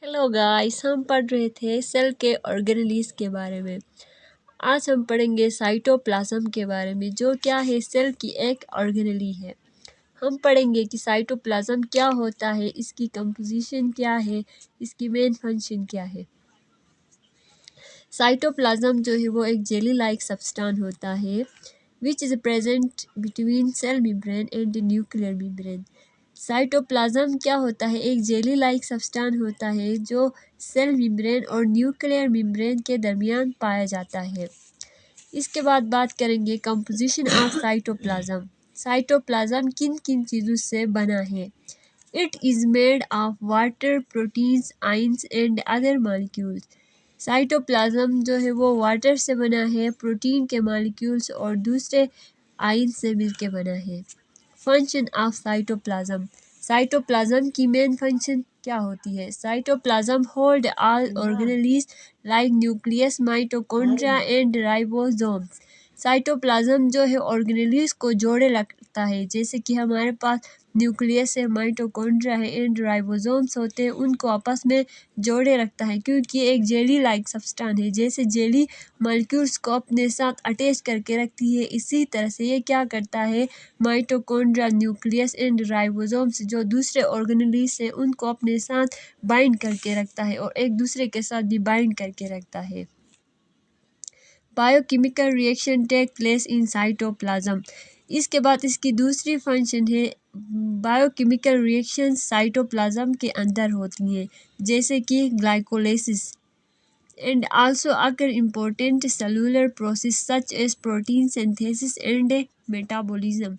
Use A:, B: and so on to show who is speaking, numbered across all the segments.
A: Hello guys, हम पढ़ रहे थे सेल के ऑर्गेनेलिस के बारे में। आज हम पढ़ेंगे साइटोप्लाज्म के बारे में, जो क्या है, सेल की एक ऑर्गेनेली है। हम पढ़ेंगे कि साइटोप्लाज्म क्या होता है, इसकी कंपोजिशन क्या है, इसकी मेन फंक्शन क्या है। साइटोप्लाज्म जो है वो एक जेली लाइक सब्सटेंस होता है which is present between cell membrane and nuclear membrane. Cytoplasm क्या होता है? एक जेली लाइक सब्सटेंस होता है जो सेल मेम्ब्रेन और न्यूक्लियर मेम्ब्रेन के दरमियान पाया जाता है। इसके बाद बात करेंगे कंपोजिशन ऑफ साइटोप्लाज्म। साइटोप्लाज्म किन किन चीज़ों से बना है? It is made of water, proteins, ions and other molecules. Cytoplasm जो है वो वाटर से बना है, प्रोटीन के मॉलिक्यूल्स और दूसरे आयंस से मिलके बना है। Function of cytoplasm. साइटोप्लाज्म की मेन फंक्शन क्या होती है? Cytoplasm hold all organelles like nucleus, mitochondria and ribosomes. Cytoplasm जो है ऑर्गेनेल्स को जोड़े रखता है, जैसे कि हमारे पास न्यूक्लियस है, माइटोकॉन्ड्रिया है एंड राइबोसोम्स होते हैं, उनको आपस में जोड़े रखता है क्योंकि ये एक जेली लाइक सब्सटेंस है। जैसे जेली मॉलिक्यूल्स को अपने साथ अटैच करके रखती है, इसी तरह से ये क्या करता है, माइटोकॉन्ड्रिया, न्यूक्लियस एंड राइबोसोम्स जो दूसरे ऑर्गेनेल्स हैं उनको अपने साथ बाइंड करके रखता है और एक दूसरे के साथ भी बाइंड करके रखता है। Biochemical reaction take place in cytoplasm. इसके बाद इसकी दूसरी फंक्शन है बायोकेमिकल रिएक्शन साइटोप्लाज्म के अंदर होती हैं, जैसे कि glycolysis and also occur important cellular process such as protein synthesis and metabolism.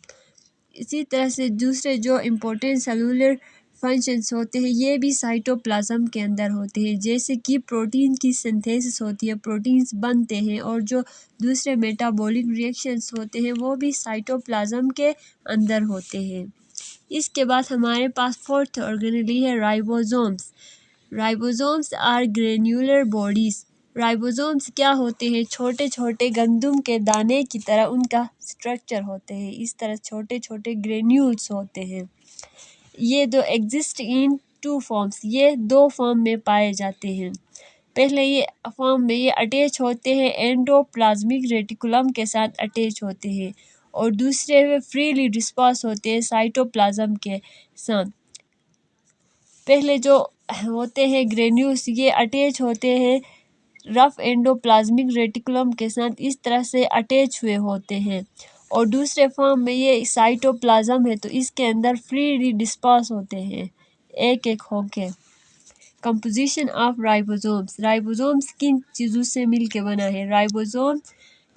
A: इसी तरह से दूसरे जो इम्पोर्टेंट सेलुलर फंक्शंस होते हैं ये भी साइटोप्लाज्म के अंदर होते हैं, जैसे कि प्रोटीन की सिंथेसिस होती है, प्रोटीन्स बनते हैं और जो दूसरे मेटाबॉलिक रिएक्शंस होते हैं वो भी साइटोप्लाज्म के अंदर होते हैं। इसके बाद हमारे पास फोर्थ ऑर्गेनेली है ribosomes. Ribosomes are granular bodies. Ribosomes क्या होते हैं? छोटे छोटे गंदम के दाने की तरह उनका स्ट्रक्चर होते हैं, इस तरह छोटे छोटे ग्रेन्यूल्स होते हैं। ये दो एग्जिस्ट इन टू फॉर्म्स, ये दो फॉर्म में पाए जाते हैं। पहले ये फॉर्म में ये अटैच होते हैं, एंडोप्लाज्मिक रेटिकुलम के साथ अटैच होते हैं और दूसरे में फ्रीली डिस्पर्स होते हैं साइटोप्लाज्म के साथ। पहले जो होते हैं ग्रेन्यूल्स ये अटैच होते हैं रफ एंडोप्लाज्मिक रेटिकुलम के साथ, इस तरह से अटैच हुए होते हैं और दूसरे फॉर्म में ये साइटोप्लाज्म है तो इसके अंदर फ्रीली डिस्पर्स होते हैं एक एक होके। Composition of ribosomes. राइबोसोम्स किन चीज़ों से मिलके बना है? Ribosome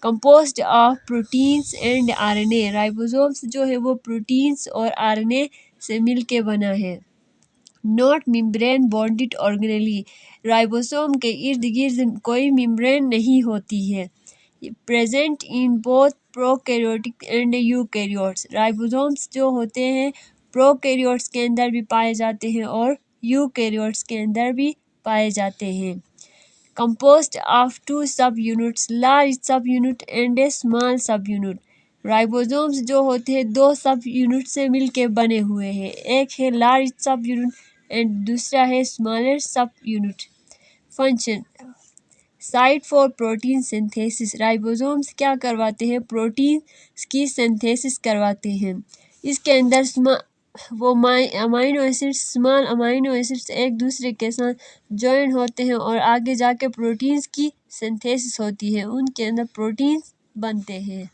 A: composed of proteins and RNA. Ribosomes जो है वो प्रोटीन्स और आरएनए से मिलके बना है। Not membrane bonded organelle. Ribosome के इर्द गिर्द कोई मेम्ब्रेन नहीं होती है। Present in both prokaryotic and eukaryotes. Ribosomes जो होते हैं प्रोकैरियोट्स के अंदर भी पाए जाते हैं और यूकैरियोट्स के अंदर भी पाए जाते हैं। कंपोज्ड ऑफ टू सब यूनिट्स, लार्ज सब यूनिट एंड ए स्मॉल सब यूनिट। राइबोसोम्स जो होते हैं दो सब यूनिट से मिलके बने हुए हैं, एक है लार्ज सब यूनिट एंड दूसरा है स्मॉलर सब unit. Function site for protein synthesis. Ribosomes क्या करवाते हैं? प्रोटीन की सिंथेसिस करवाते हैं। इसके अंदर वो amino acids, small amino acids एक दूसरे के साथ ज्वाइन होते हैं और आगे जाके प्रोटीन्स की सिंथेसिस होती है, उनके अंदर प्रोटीन्स बनते हैं।